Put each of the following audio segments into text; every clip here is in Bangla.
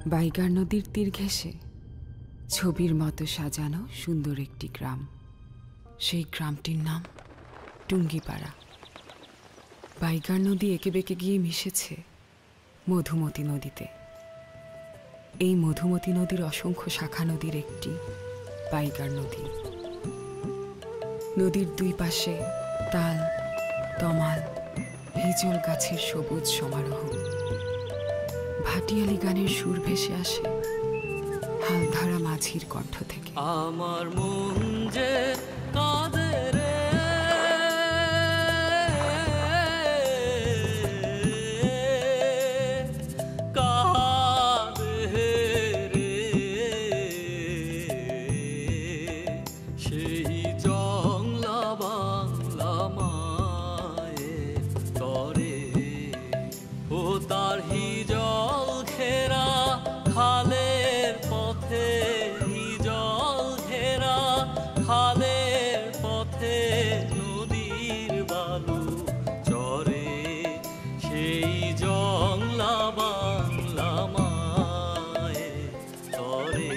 বাইগার নদীর তীর ঘেঁষে ছবির মতো সাজানো সুন্দর একটি গ্রাম। সেই গ্রামটির নাম টুঙ্গিপাড়া। বাইগার নদী এঁকে বেঁকে গিয়ে মিশেছে মধুমতি নদীতে। এই মধুমতি নদীর অসংখ্য শাখা নদীর একটি বাইগার নদী। নদীর দুই পাশে তাল, তমাল, হিজল গাছের সবুজ সমারোহ, ভাটিয়ালি গানের সুর ভেসে আসে হালধারা মাঝির কণ্ঠ থেকে। আমার মন যে কাঁদে রে, কাঁদে রে, সেই জংলা বাংলা মায়ের তরে, ও তার হিজল ঘেরা খালের পথে, হিজল ঘেরা খালের পথে নদীর বালু চরে, সেই জংলা বাংলা মায়ের তরে।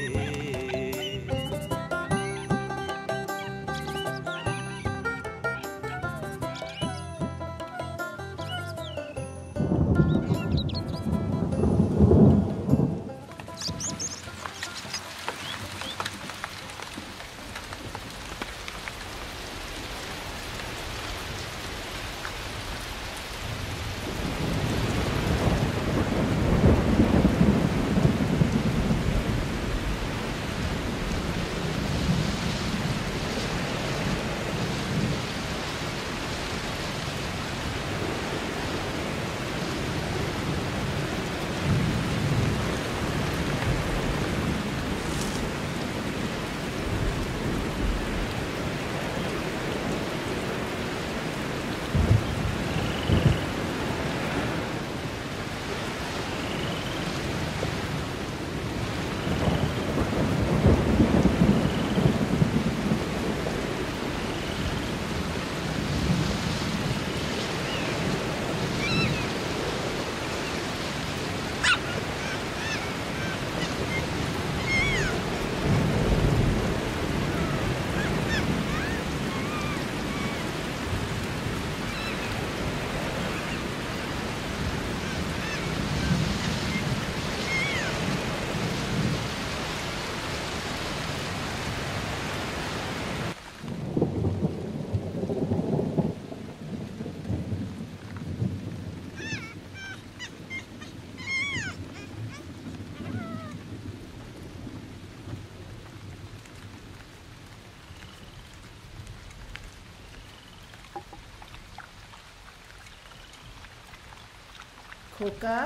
খোকা,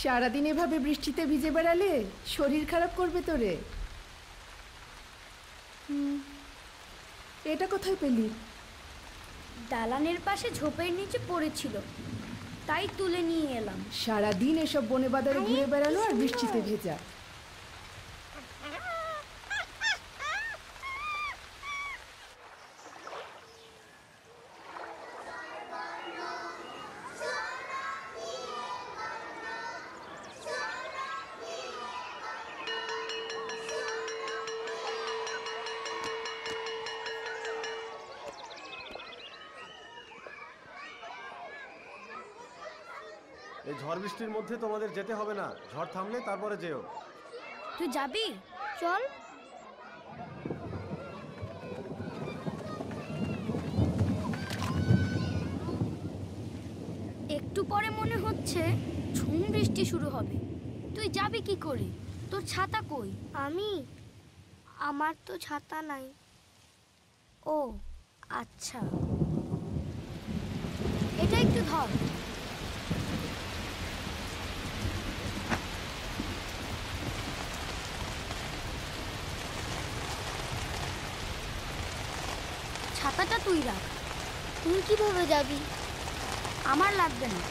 সারাদিন এভাবে বৃষ্টিতে ভিজে বেড়ালে শরীর খারাপ করবে তোরে। এটা কোথায় পেলি? দালানের পাশে ঝোপের নিচে পড়েছিল, তাই তুলে নিয়ে এলাম। সারাদিন এসব বনে বাজারে ঘুরে বেড়ালো আর বৃষ্টিতে ভেজা। এই ঝড় বৃষ্টির মধ্যে তোমাদের যেতে হবে না, ঝড় থামলে তারপরে যেও। তুই যাবি? চল। একটু পরে মনে হচ্ছে ঝুম বৃষ্টি শুরু হবে। তুই যাবি কি করে? তোর ছাতা কই? আমার তো ছাতা নাই। ও আচ্ছা, এটা একটু ধর। ছাতাটা তুই রাখ। তুই কিভাবে যাবি? আমার লাগবে না।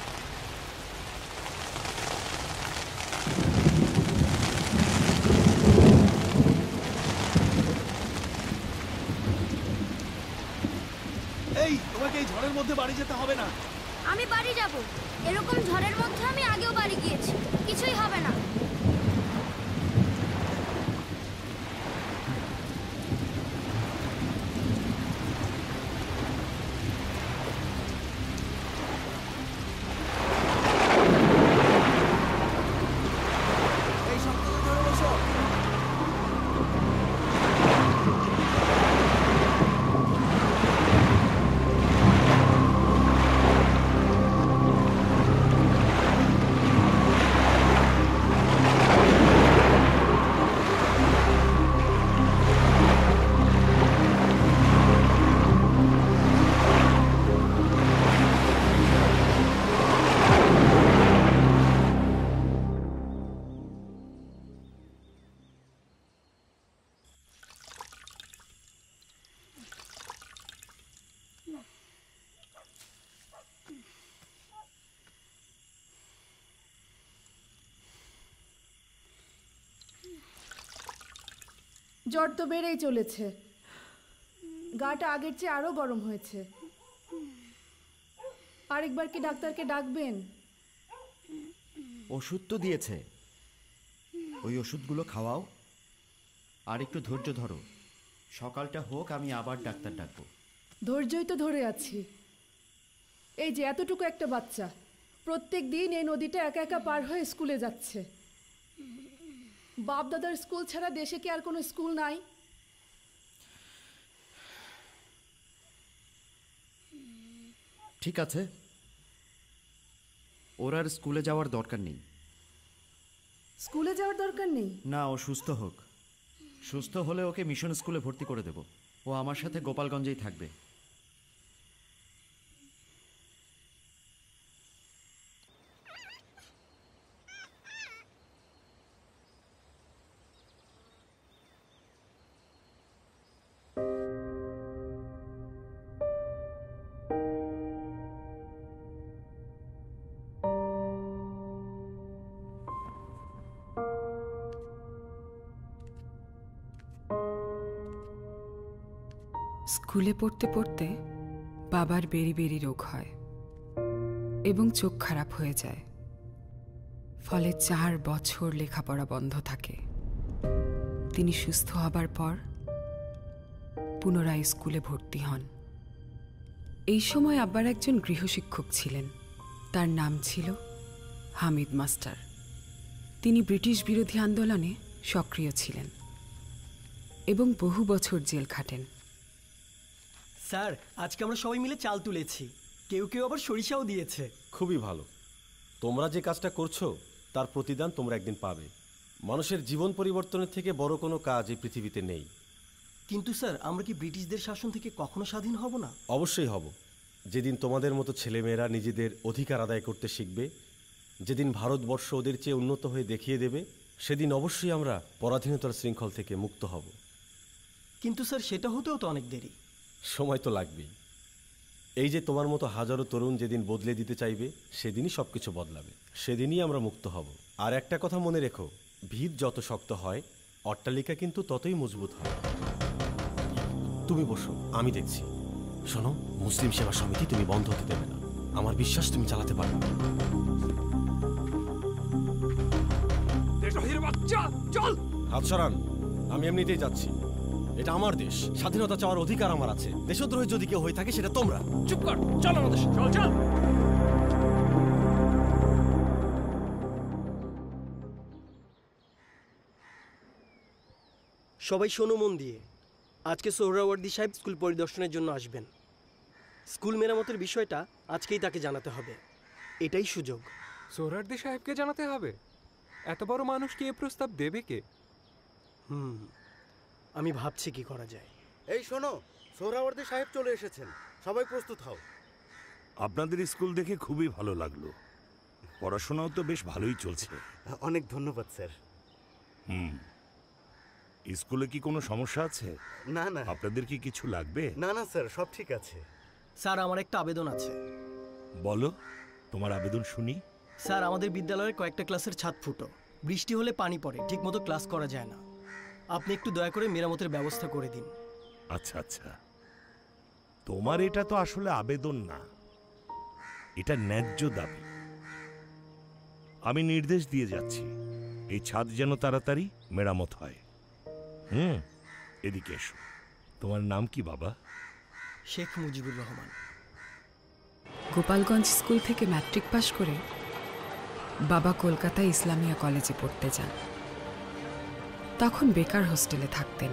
এই, তোমাকে এই ঝড়ের মধ্যে বাড়ি যেতে হবে না। আমি বাড়ি যাব। এরকম ঝড়ের মধ্যে আমি আগেও বাড়ি গিয়েছি, কিছুই হবে না। জ্বর তো বেড়েই চলেছে, গাটা আগের চেয়ে আরো গরম হয়েছে। আরেকবার কি ডাক্তারকে ডাকবেন? ওষুধ তো দিয়েছে, ওই ওষুধগুলো খাওয়াও আর একটু ধৈর্য ধরো। সকালটা হোক, আমি আবার ডাক্তার ডাকবো। ধৈর্যই তো ধরে আছি। এই যে এতটুকু একটা বাচ্চা প্রত্যেক দিন এই নদীটা একা একা পার হয়ে স্কুলে যাচ্ছে। বাপ দাদার স্কুল ছাড়া দেশে কি আর কোনো স্কুল নাই? ঠিক আছে, ওর আর স্কুলে যাওয়ার দরকার নেই। স্কুলে যাওয়ার দরকার নেই? না, ও সুস্থ হোক। সুস্থ হলে ওকে মিশন স্কুলে ভর্তি করে দেব। ও আমার সাথে গোপালগঞ্জেই থাকবে। স্কুলে পড়তে পড়তে বাবার বেরি বেরি রোগ হয় এবং চোখ খারাপ হয়ে যায়। ফলে 4 বছর লেখাপড়া বন্ধ থাকে। তিনি সুস্থ হবার পর পুনরায় স্কুলে ভর্তি হন। এই সময় আব্বার একজন গৃহশিক্ষক ছিলেন, তার নাম ছিল হামিদ মাস্টার। তিনি ব্রিটিশ বিরোধী আন্দোলনে সক্রিয় ছিলেন এবং বহু বছর জেল খাটেন। স্যার, আজকে আমরা সবাই মিলে চাল তুলেছি, কেউ কেউ আবার সরিষাও দিয়েছে। খুবই ভালো। তোমরা যে কাজটা করছো তার প্রতিদান তোমরা একদিন পাবে। মানুষের জীবন পরিবর্তনের থেকে বড় কোনো কাজ এই পৃথিবীতে নেই। কিন্তু স্যার, আমরা কি ব্রিটিশদের শাসন থেকে কখনো স্বাধীন হব না? অবশ্যই হব। যেদিন তোমাদের মতো ছেলেমেয়েরা নিজেদের অধিকার আদায় করতে শিখবে, যেদিন ভারতবর্ষ ওদের চেয়ে উন্নত হয়ে দেখিয়ে দেবে, সেদিন অবশ্যই আমরা পরাধীনতার শৃঙ্খল থেকে মুক্ত হব। কিন্তু স্যার, সেটা হতেও তো অনেক দেরি। সময় তো লাগবেই। এই যে তোমার মতো হাজারো তরুণ যেদিন বদলে দিতে চাইবে, সেদিনই সব কিছু বদলাবে, সেদিনই আমরা মুক্ত হব। আর একটা কথা মনে রেখো, ভিত যত শক্ত হয় অট্টালিকা কিন্তু ততই মজবুত হয়। তুমি বসো, আমি দেখছি। শোনো, মুসলিম সেবা সমিতি তুমি বন্ধ হতে দেবে না। আমার বিশ্বাস তুমি চালাতে পারবে। চল। হাত সরান, আমি এমনিতেই যাচ্ছি। এটা আমার দেশ, স্বাধীনতা চাওয়ার অধিকার আমার আছে। দেশদ্রোহী যদি কেউ হয়ে থাকে সেটা তোমরা। চুপ কর, চল আমাদের সাথে। চল চল। সবাই শোনো মন দিয়ে, আজকে সোহরাওয়ার্দী সাহেব স্কুল পরিদর্শনের জন্য আসবেন। স্কুল মেরামতের বিষয়টা আজকেই তাকে জানাতে হবে, এটাই সুযোগ। সোহরাওয়ার্দী সাহেবকে জানাতে হবে? এত বড় মানুষ কি এ প্রস্তাব দেবে কে? আমি ভাবছি কি করা যায়। এই শোনো, সোহরাওয়ার্দী সাহেব চলে এসেছেন, সবাই প্রস্তুত হও। আপনাদের স্কুল দেখে খুবই ভালো লাগলো। পড়াশোনাও তো বেশ ভালোই চলছে। অনেক ধন্যবাদ স্যার। স্কুলে কি কোনো সমস্যা আছে? না না। আপনাদের কি কিছু লাগবে? না না স্যার, সব ঠিক আছে। স্যার, আমার একটা আবেদন আছে। বলো, তোমার আবেদন শুনি। স্যার, আমাদের বিদ্যালয়ের কয়েকটা ক্লাসের ছাদ ফুটো, বৃষ্টি হলে পানি পড়ে, ঠিকমতো ক্লাস করা যায় না। আপনি একটু দয়া করে মেরামতের ব্যবস্থা করে দিন। আচ্ছা আচ্ছা, তোমার এটা তো আসলে আবেদন না, এটা ন্যায্য দাবি। আমি নির্দেশ দিয়ে যাচ্ছি, এই ছাদ যেন তাড়াতাড়ি মেরামত হয়। এদিকে এসো। তোমার নাম কি বাবা? শেখ মুজিবুর রহমান। গোপালগঞ্জ স্কুল থেকে ম্যাট্রিক পাশ করে বাবা কলকাতা ইসলামিয়া কলেজে পড়তে যান। তখন বেকার হোস্টেলে থাকতেন।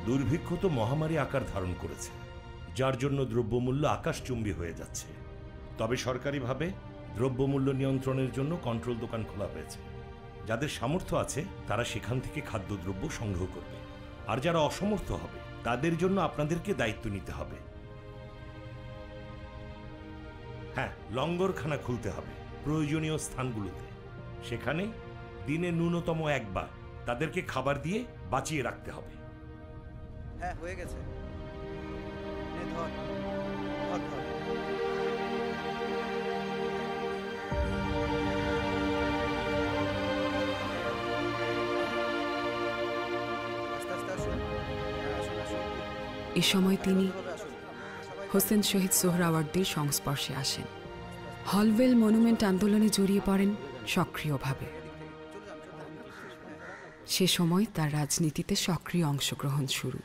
দুর্ভিক্ষ তো মহামারী আকার ধারণ করেছে, যার জন্য দ্রব্যমূল্য আকাশচুম্বী হয়ে যাচ্ছে। তবে সরকারিভাবে দ্রব্যমূল্য নিয়ন্ত্রণের জন্য কন্ট্রোল দোকান খোলা হয়েছে। যাদের সামর্থ্য আছে তারা সেখান থেকে খাদ্যদ্রব্য সংগ্রহ করবে, আর যারা অসমর্থ হবে তাদের জন্য আপনাদেরকে দায়িত্ব নিতে হবে। হ্যাঁ, লঙ্গরখানা খুলতে হবে প্রয়োজনীয় স্থানগুলোতে। সেখানে দিনে ন্যূনতম একবার তাদেরকে খাবার দিয়ে বাঁচিয়ে রাখতে হবে। হ্যাঁ, হয়ে গেছে। নে ধর ধর ধর। আস্তে আস্তে আসুন। হ্যাঁ, আসুন আসুন। এ সময় তিনি হোসেন শহীদ সোহরাওয়ার্দীর সংস্পর্শে আসেন। হলওয়েল মনুমেন্ট আন্দোলনে জড়িয়ে পড়েন সক্রিয়ভাবে। সে সময় তার রাজনীতিতে সক্রিয় অংশগ্রহণ শুরু।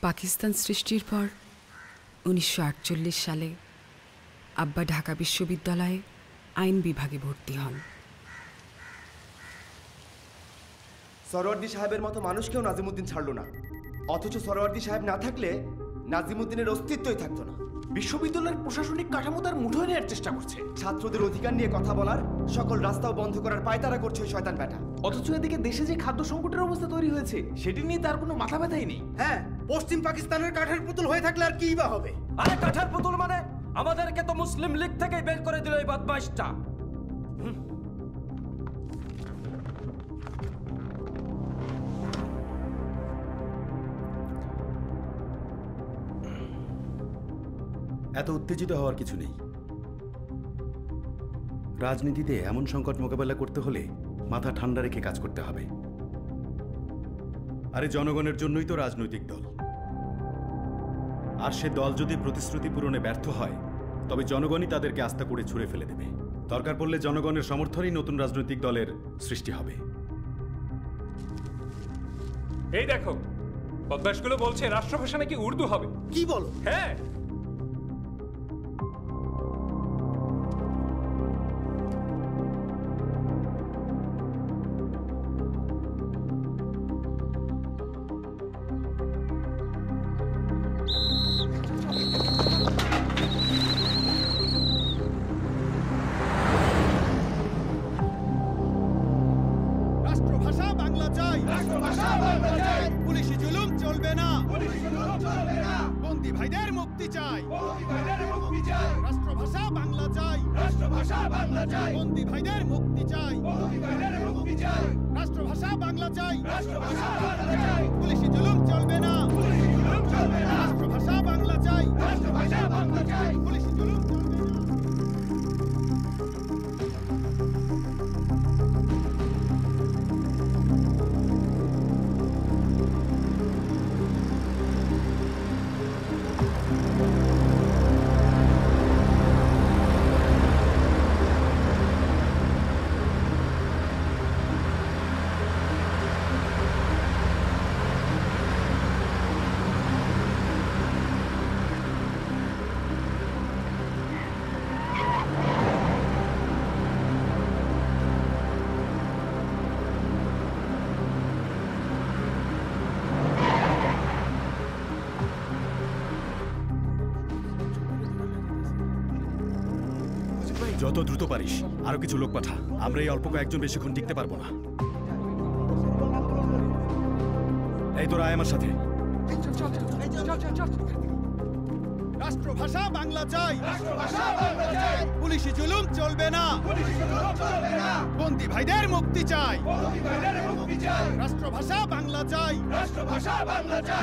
পাকিস্তান সৃষ্টির পর 1948 সালে আব্বা ঢাকা বিশ্ববিদ্যালয়ে আইন বিভাগে ভর্তি হন। সরওয়ার্দী সাহেবের মতো মানুষকেও নাজিমুদ্দিন ছাড়লো না, অথচ সরওয়ার্দী সাহেব না থাকলে নাজিমুদ্দিনের অস্তিত্বই থাকতো না। বিশ্ববিদ্যালয়ের প্রশাসনিক কাঠামো তার মুঠোয় নেওয়ার চেষ্টা করছে। ছাত্রদের অধিকার নিয়ে কথা বলার, সকল রাস্তাও বন্ধ করার পায়তারা করছে ওই শয়তান বেটা। অথচ এদিকে দেশে যে খাদ্য সংকটের অবস্থা তৈরি হয়েছে সেটি নিয়ে তার কোনো মাথা ব্যথাই নেই। হ্যাঁ, পশ্চিম পাকিস্তানের কাঠের পুতুল হয়ে থাকলে আর কিই বা হবে? আরে কাঠের পুতুল মানে আমাদেরকে তো মুসলিম লীগ থেকে বের করে দিল এই বদমাইশটা। এত উত্তেজিত হওয়ার কিছু নেই। রাজনীতিতে এমন সংকট মোকাবেলা করতে হলে মাথা ঠান্ডা রেখে কাজ করতে হবে। আরে জনগণের জন্যই তো রাজনৈতিক দল, আর সে দল যদি প্রতিশ্রুতি পূরণে ব্যর্থ হয় তবে জনগণই তাদেরকে আস্থা করে ছুঁড়ে ফেলে দেবে। দরকার পড়লে জনগণের সমর্থনেই নতুন রাজনৈতিক দলের সৃষ্টি হবে। এই দেখো, বদমাশগুলো বলছে রাষ্ট্রভাষা নাকি উর্দু হবে। কি বলো? হ্যাঁ, পুলিশি জুলুম চলবে না, বন্দী ভাইদের মুক্তি চাই, রাষ্ট্রভাষা বাংলা চাই, বন্দী ভাইদের মুক্তি চাই, রাষ্ট্রভাষা বাংলা চাই, পুলিশি জুলুম চলবে না, রাষ্ট্রভাষা বাংলা চাই, পুলিশি জুলুম চলবে না। যত দ্রুত পারিস আরো কিছু লোক পাঠা, আমরা এই অল্প কয়েকজন বেশিক্ষণ টিকতে পারবো না। এই তোরা আয় আমার সাথে। রাষ্ট্রভাষা বাংলা চাই, পুলিশি জুলুম চলবে না, বন্দী ভাইদের মুক্তি চাই, রাষ্ট্রভাষা বাংলা চাই,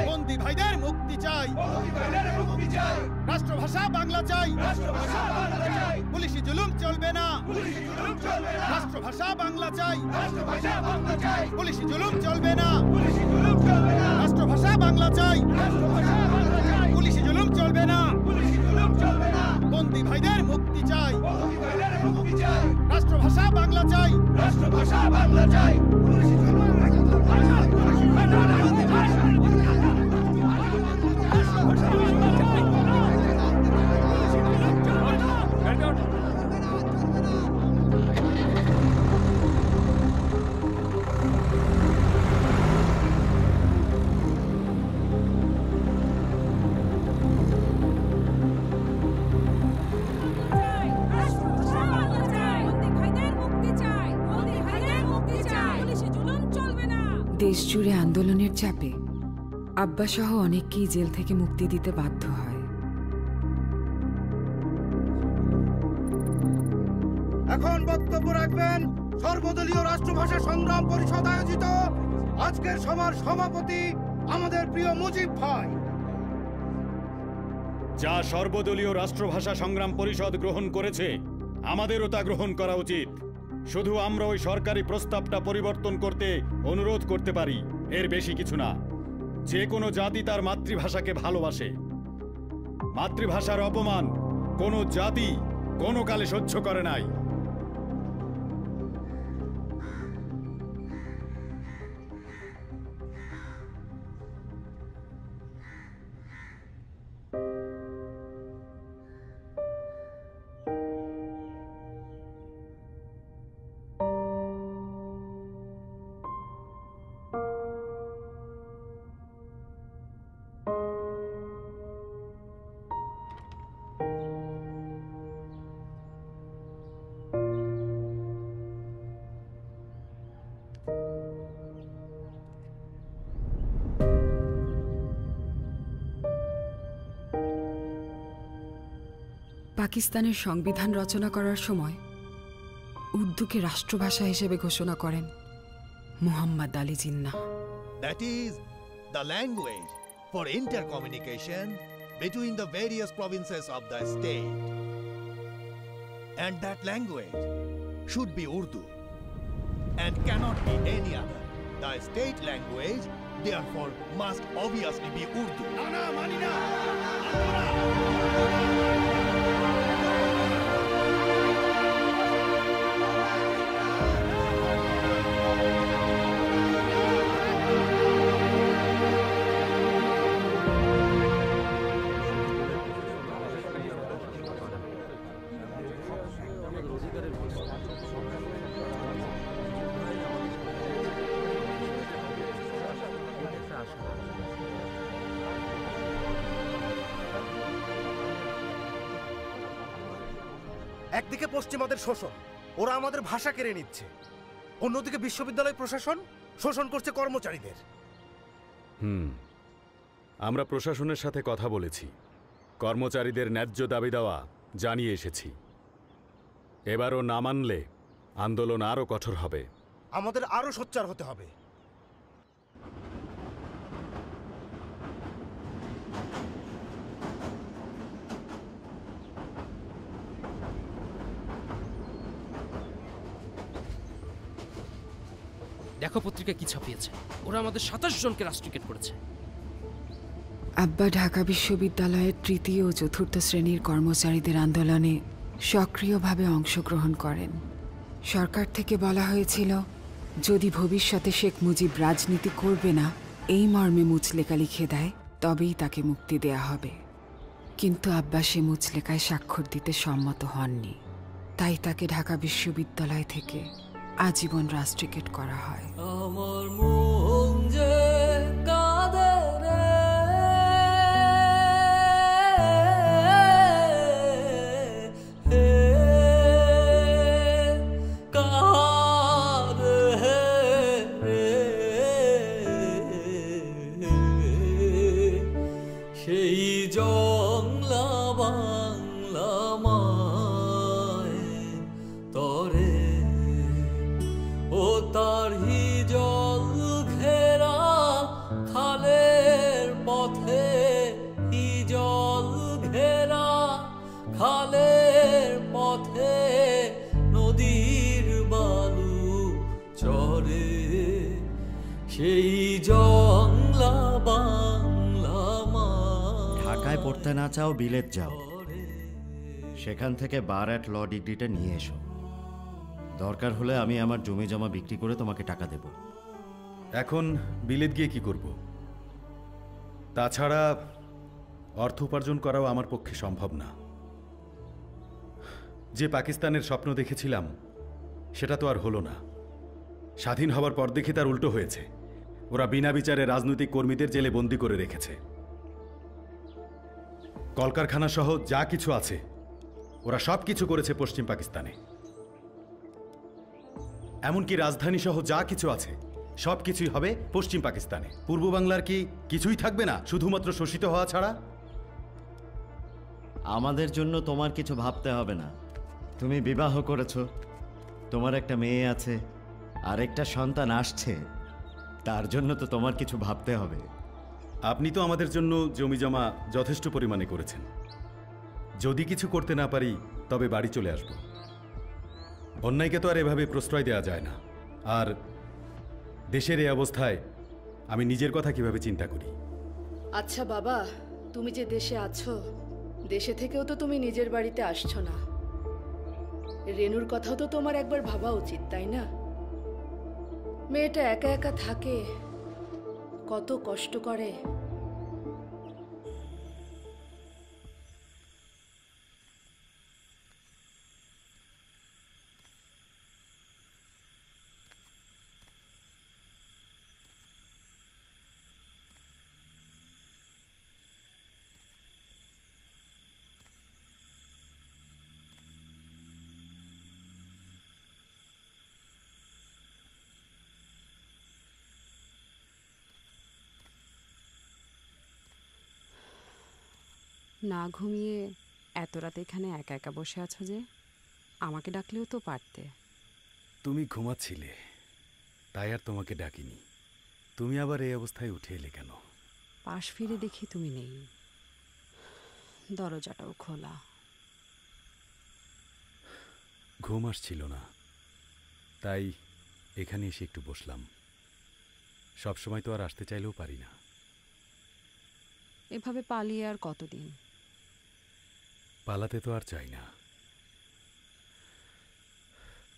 বন্দী ভাইদের মুক্তি চাই, রাষ্ট্রভাষা বাংলা চাই, পুলিশি জুলুম চলবে না, রাষ্ট্রভাষা বাংলা চাই, পুলিশি জুলুম চলবে না, রাষ্ট্রভাষা বাংলা চাই, পুলিশি জুলুম চলবে না, বন্দী ভাইদের মুক্তি চাই, রাষ্ট্রভাষা বাংলা চাই, রাষ্ট্রভাষা বাংলা চাই, দেশ জুড়ে আন্দোলনের চাপে আব্বা সহ অনেককেই জেল থেকে মুক্তি দিতে বাধ্য হয়। এখন বক্তব্য রাখবেন সর্বদলীয় রাষ্ট্রভাষা সংগ্রাম পরিষদ আয়োজিত আজকের সভার সভাপতি আমাদের প্রিয় মুজিব ভাই। যা সর্বদলীয় রাষ্ট্রভাষা সংগ্রাম পরিষদ গ্রহণ করেছে, আমাদেরও তা গ্রহণ করা উচিত। শুধু আমরা ওই সরকারি প্রস্তাবটা পরিবর্তন করতে অনুরোধ করতে পারি, এর বেশি কিছু না। যে কোনো জাতি তার মাতৃভাষাকে ভালোবাসে। মাতৃভাষার অপমান কোনো জাতি কোনো কালে সহ্য করে নাই। পাকিস্তানের সংবিধান রচনা করার সময় উর্দুকে রাষ্ট্রভাষা হিসেবে ঘোষণা করেন Muhammad Ali Jinnah. That is the language for intercommunication between the various provinces of the state. And that language should be Urdu and cannot be any other. The state language therefore must obviously be Urdu. না মানি না। একদিকে পশ্চিমাদের শোষণ, ওরা আমাদের ভাষা কেড়ে নিচ্ছে। অন্যদিকে বিশ্ববিদ্যালয় প্রশাসন শোষণ করছে কর্মচারীদের। আমরা প্রশাসনের সাথে কথা বলেছি, কর্মচারীদের ন্যায্য দাবি দেওয়া জানিয়ে এসেছি। এবারও না মানলে আন্দোলন আরও কঠোর হবে। আমাদের আরো সোচ্চার হতে হবে। দেখো পত্রিকা কি ছাপিয়েছে, ওরা আমাদের ২৭ জনকে রাস্ট্রিকেট করেছে। আব্বা ঢাকা বিশ্ববিদ্যালয়ের তৃতীয় ও চতুর্থ শ্রেণীর কর্মচারীদের আন্দোলনে সক্রিয়ভাবে অংশগ্রহণ করেন। সরকার থেকে বলা হয়েছিল, যদি ভবিষ্যতে শেখ মুজিব রাজনীতি করবে না এই মর্মে মুচলেকা লিখে দেয় তবেই তাকে মুক্তি দেয়া হবে। কিন্তু আব্বা সে মুচলেকায় স্বাক্ষর দিতে সম্মত হননি, তাই তাকে ঢাকা বিশ্ববিদ্যালয় থেকে আজীবন রাস্ট্রিকেট করা হয়। আমার মন যে কাঁদে রে, কাঁদে রে, সেই জংলা বাংলা মায় তরে ও তার হিজল ঘেরা খালের পথে, হিজল ঘেরা খালের পথে নদীর বালু চরে, সেই জংলা বাংলা মা। ঢাকায় পড়তে না চাও বিলেত যাও, সেখান থেকে বার অ্যাট ল ডিগ্রিটা নিয়ে এসো। দরকার হলে আমি আমার জমি জমা বিক্রি করে তোমাকে টাকা দেব। এখন বিলেত গিয়ে কি করব? তাছাড়া অর্থ উপার্জন করাও আমার পক্ষে সম্ভব না। যে পাকিস্তানের স্বপ্ন দেখেছিলাম সেটা তো আর হলো না। স্বাধীন হবার পর দেখি তার উল্টো হয়েছে। ওরা বিনা বিচারে রাজনৈতিক কর্মীদের জেলে বন্দি করে রেখেছে। কলকারখানা সহ যা কিছু আছে ওরা সব কিছু করেছে পশ্চিম পাকিস্তানে। এমনকি রাজধানী সহ যা কিছু আছে সব কিছুই হবে পশ্চিম পাকিস্তানে। পূর্ব বাংলার কি কিছুই থাকবে না শুধুমাত্র শোষিত হওয়া ছাড়া? আমাদের জন্য তোমার কিছু ভাবতে হবে না। তুমি বিবাহ করেছো, তোমার একটা মেয়ে আছে, আর একটা সন্তান আসছে, তার জন্য তো তোমার কিছু ভাবতে হবে। আপনি তো আমাদের জন্য জমি জমা যথেষ্ট পরিমাণে করেছেন। যদি কিছু করতে না পারি তবে বাড়ি চলে আসব। অন্যায়কে তো আর এভাবে প্রশ্রয় দেওয়া যায় না। আর দেশের এই অবস্থায় আমি নিজের কথা কিভাবে চিন্তা করি। আচ্ছা বাবা, তুমি যে দেশে আছো, দেশে থেকেও তো তুমি নিজের বাড়িতে আসছো না। রেনুর কথাও তো তোমার একবার ভাবা উচিত, তাই না? মেয়েটা একা একা থাকে, কত কষ্ট করে। না ঘুমিয়ে এত রাতে এখানে একা একা বসে আছো যে? আমাকে ডাকলেও তো পারতে। তুমি ঘুমাচ্ছিলে, তাই আর তোমাকে ডাকিনি। তুমি আবার এই অবস্থায় উঠে এলে কেন? পাশ ফিরে দেখি তুমি নেই, দরজাটাও খোলা। ঘুম আসছিল না, তাই এখানে এসে একটু বসলাম। সবসময় তো আর আসতে চাইলেও পারি না। এভাবে পালিয়ে আর কতদিন? পালাতে তো আর চাই না।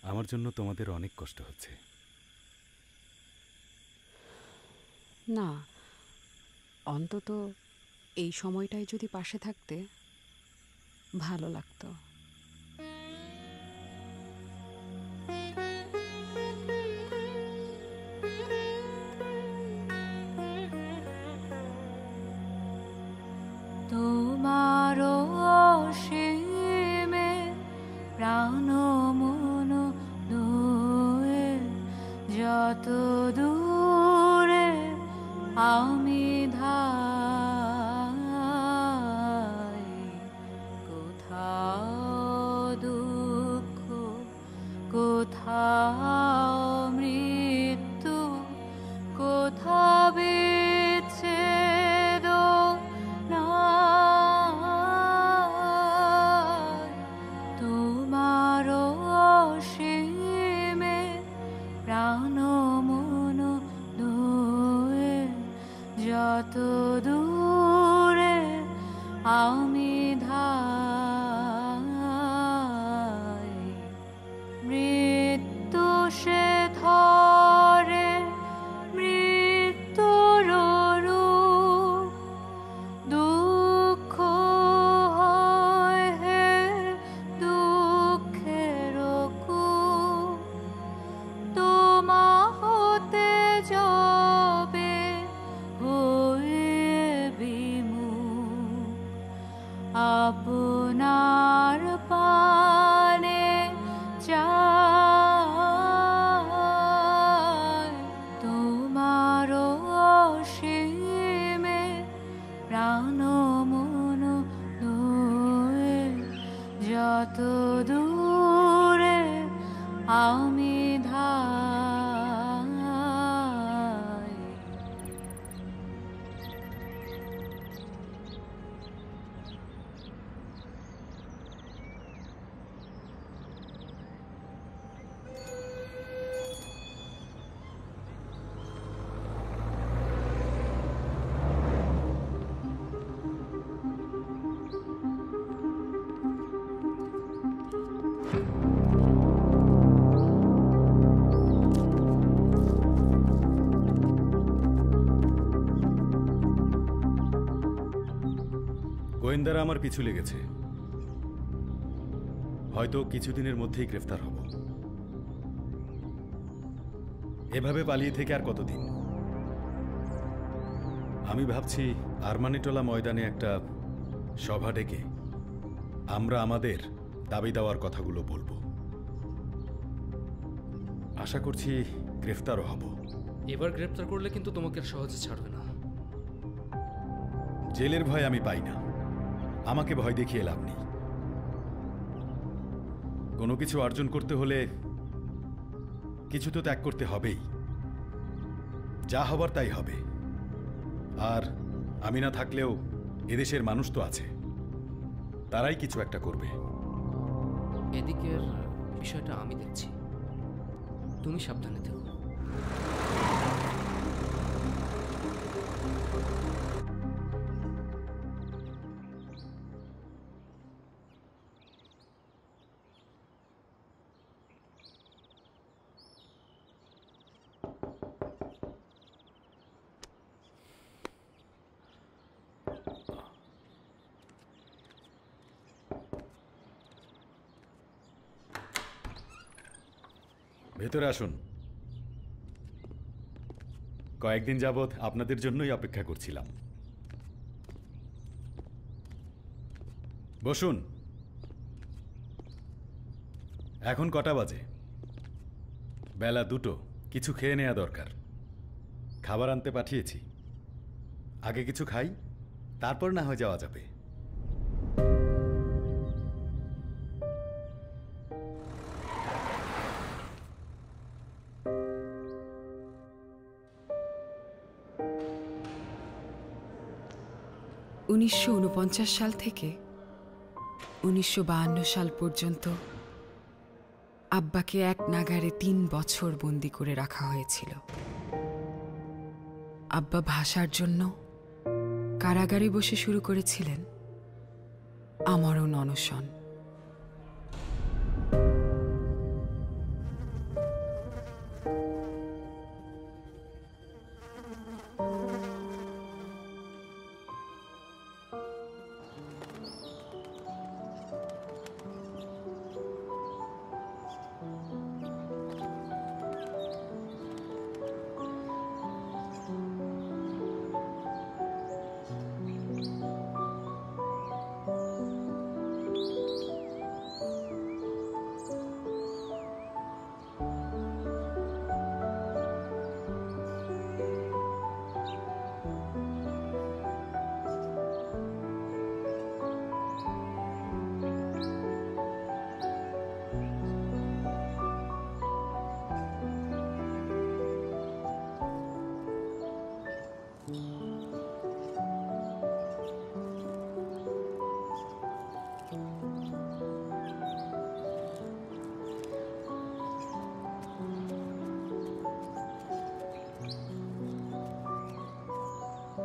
আমার জন্য তোমাদের অনেক কষ্ট হচ্ছে। না, অন্তত এই সময়টায় যদি পাশে থাকতে ভালো লাগতো। তোমারও অসীমে প্রাণ মন দোয়ে, যত দূরে আমি ধাই, কোথাও দুঃখ, কোথাও মৃত্যু, কোথাও বিচ্ছেদ নাই। তোমারও অসীমে প্রাণ মন দোয়ে, যত দূরে আমি ধাই, মৃত্যু সে ধরে মৃত্যুর রূপ, দুঃখ হয় হে দুঃখের কূপ, তোমা হতে যাবে হয়ে বিমুখ, আপনার পানে চাই। তোমার অসীমে প্রাণ মন দোয়ে, যত দূরে আমি ধাই। গোয়েন্দারা আমার পিছু লেগেছে। হয়তো কিছুদিনের মধ্যেই গ্রেফতার হব। এভাবে পালিয়ে থেকে আর কতদিন? আমি ভাবছি আরমানিটোলা ময়দানে একটা সভা ডেকে আমরা আমাদের দাবি দেওয়ার কথাগুলো বলবো। আশা করছি গ্রেফতারও হব। এবার গ্রেপ্তার করলে কিন্তু তোমাকে আর সহজে ছাড়বে না। জেলের ভয় আমি পাই না, আমাকে ভয় দেখিয়ে লাভ নেই। কোনো কিছু অর্জন করতে হলে কিছু তো ত্যাগ করতে হবেই, যা হবার তাই হবে। আর আমি না থাকলেও এদেশের মানুষ তো আছে, তারাই কিছু একটা করবে। এদিকের বিষয়টা আমি দেখছি, তুমি সাবধানে থেকো। ভেতরে আসুন। কয়েকদিন যাবৎ আপনাদের জন্যই অপেক্ষা করছিলাম। বসুন। এখন কটা বাজে? বেলা 2টো। কিছু খেয়ে নেওয়া দরকার। খাবার আনতে পাঠিয়েছি, আগে কিছু খাই, তারপর না হয় যাওয়া যাবে। ’৯৪৯ সাল থেকে ১৯৫২ সাল পর্যন্ত আব্বাকে এক নাগারে ৩ বছর বন্দি করে রাখা হয়েছিল। আব্বা ভাষার জন্য কারাগারে বসে শুরু করেছিলেন আমরণ অনশন।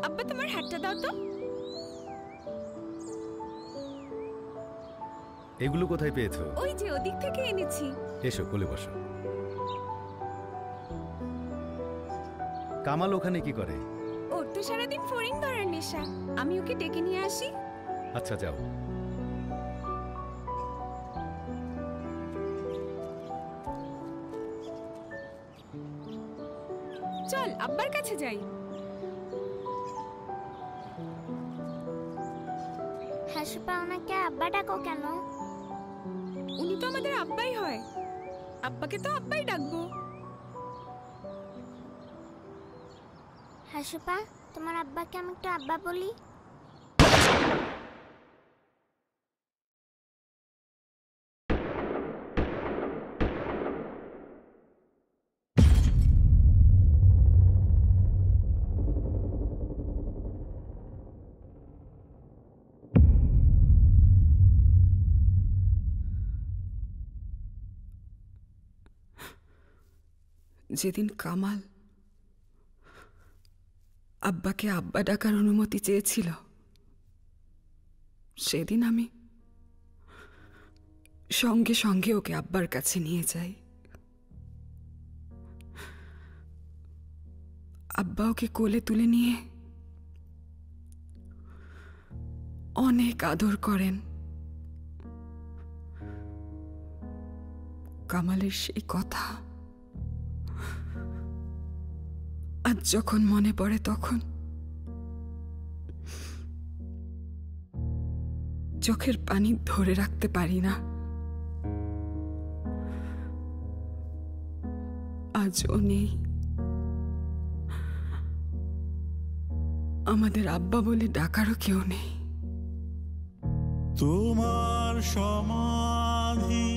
আব্বা তোমার হাতটা দাও তো। এগুলো কোথায় পেয়েছো? ওই যে ওদিক থেকে এনেছি। এসো, কোলে বসো। কামাল ওখানে কি করে? ওর তো সারাদিন ফড়িং ধরার নেশা, আমি ওকে ডেকে নিয়ে আসি। আচ্ছা যাও। চল আব্বার কাছে যাই। হাসপা ওনাকে আব্বা ডাকো কেন? উনি তো আমাদের আব্বাই হয়, আব্বাকে তো আব্বাই ডাকবো। হাসপা, তোমার আব্বাকে আমি একটু আব্বা বলি। যেদিন কামাল আব্বাকে আব্বা ডাকার অনুমতি চেয়েছিল, সেদিন আমি সঙ্গে সঙ্গে ওকে আব্বার কাছে নিয়ে যাই। আব্বা ওকে কোলে তুলে নিয়ে অনেক আদর করেন। কামালের সেই কথা আজ যখন মনে পড়ে তখন চোখের পানি ধরে রাখতে পারি না। আজও নেই, আমাদের আব্বা বলে ডাকারও কেউ নেই। তোমার সমাধি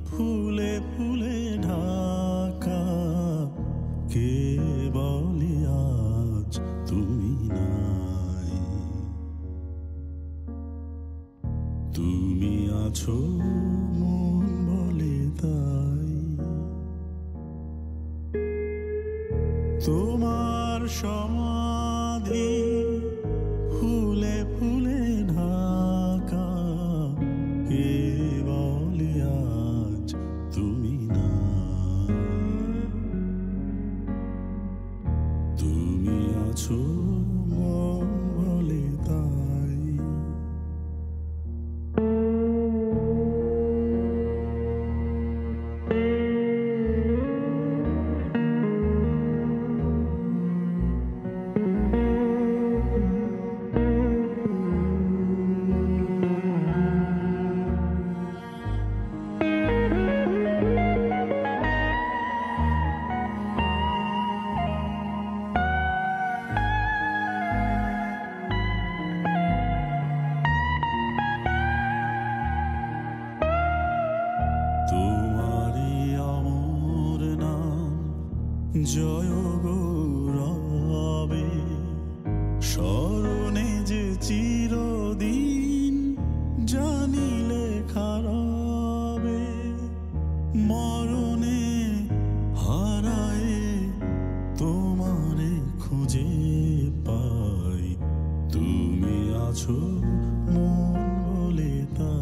ফুলে ফুলে ঢাকা, কে বলে আজ তুমি নাই। তুমি আছো মন বলে তাই, তোমার সমাধি ফুলে ফুলে ঢাকা, কে বলে আজ তুমি নাই। তুমি আছো মন বলে তাই। তোমারি অমর নাম জয় গৌরবে, স্মরণে যে চিরদিন জানিলে খারাবে। মরণে হারায় তোমারে খুঁজে পাই, তুমি আছো মন বলে তাই।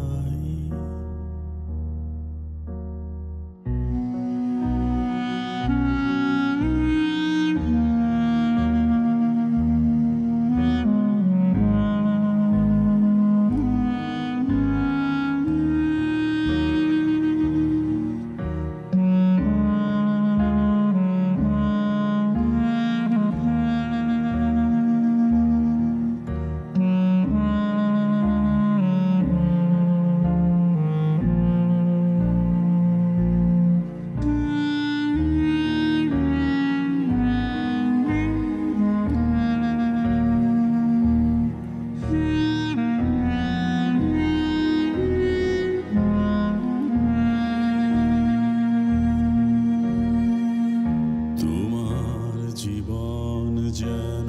তোমার জীবন যেন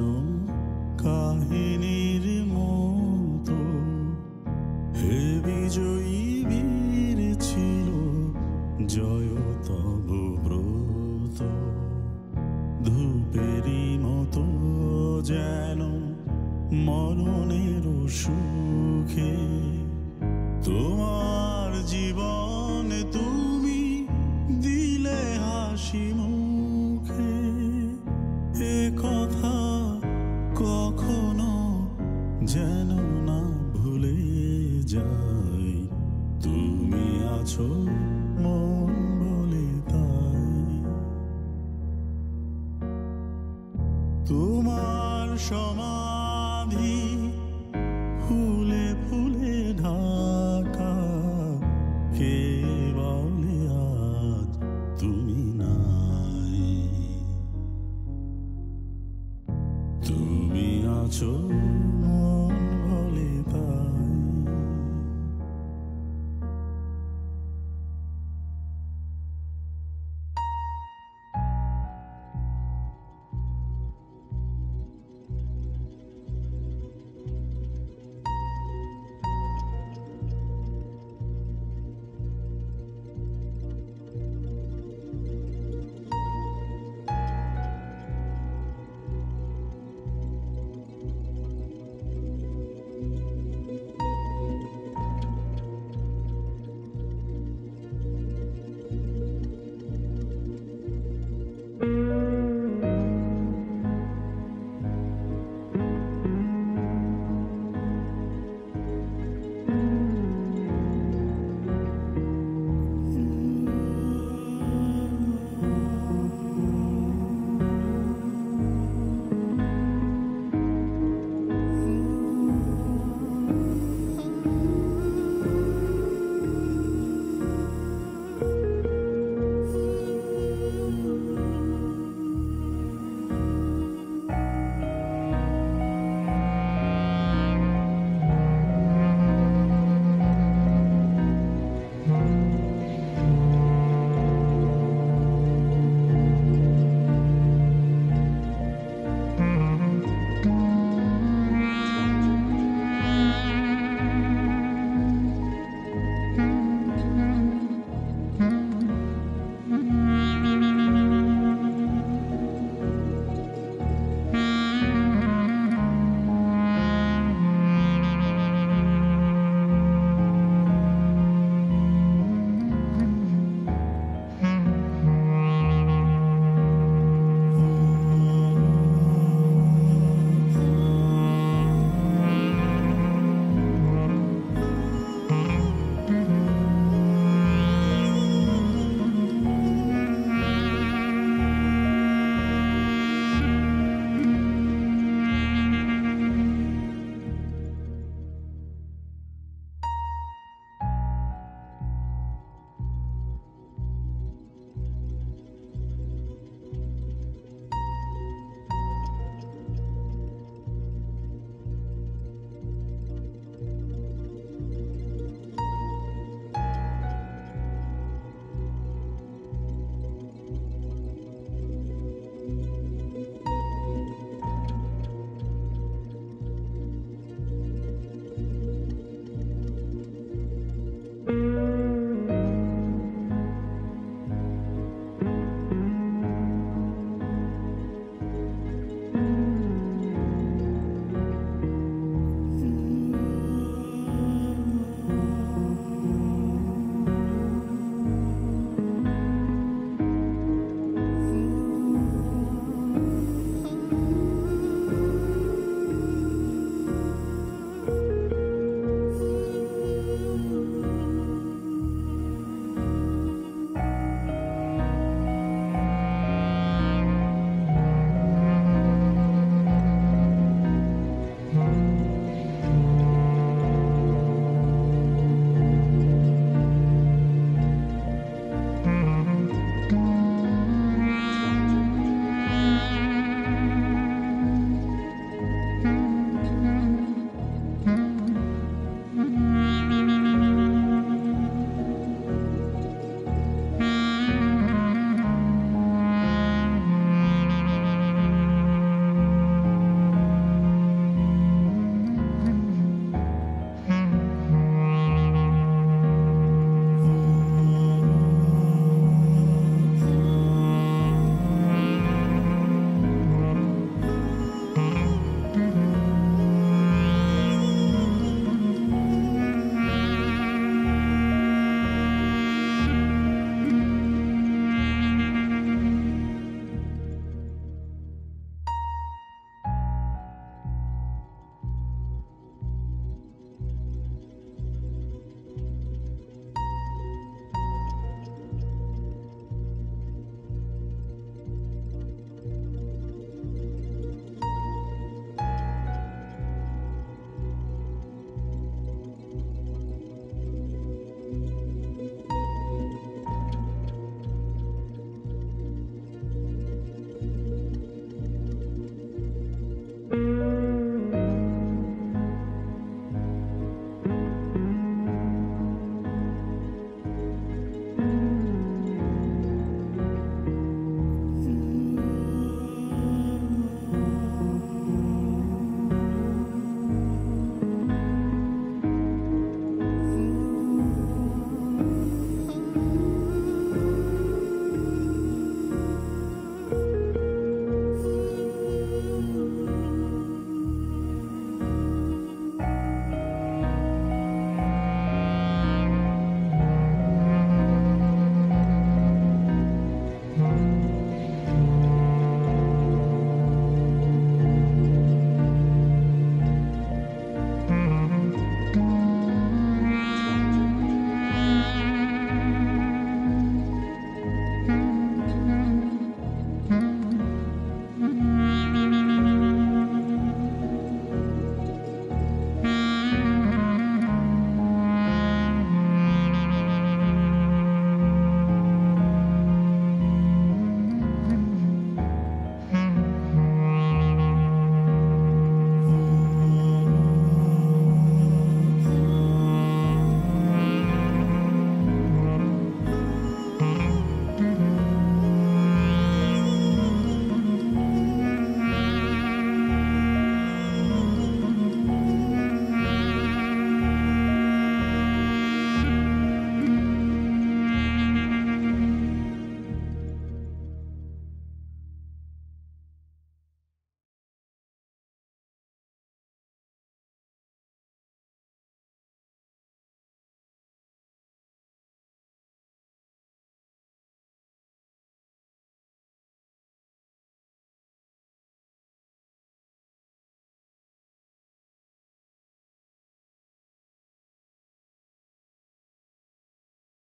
কাহিনীর মতো, হে বিজয়ী বীর ছিল জয় তব ব্রত। ধূপেরই মতো যেন মরণের সুখে, তোমার জীবন তুমি দিলে হাসি মুখে। এ কথা কখনো যেন না ভুলে যাই, তুমি আছো মন বলে তাই। তোমার সমাধি ফুলে ফুলে ঢাকা, কে বলে আজ তুমি নাই। তুমি আছো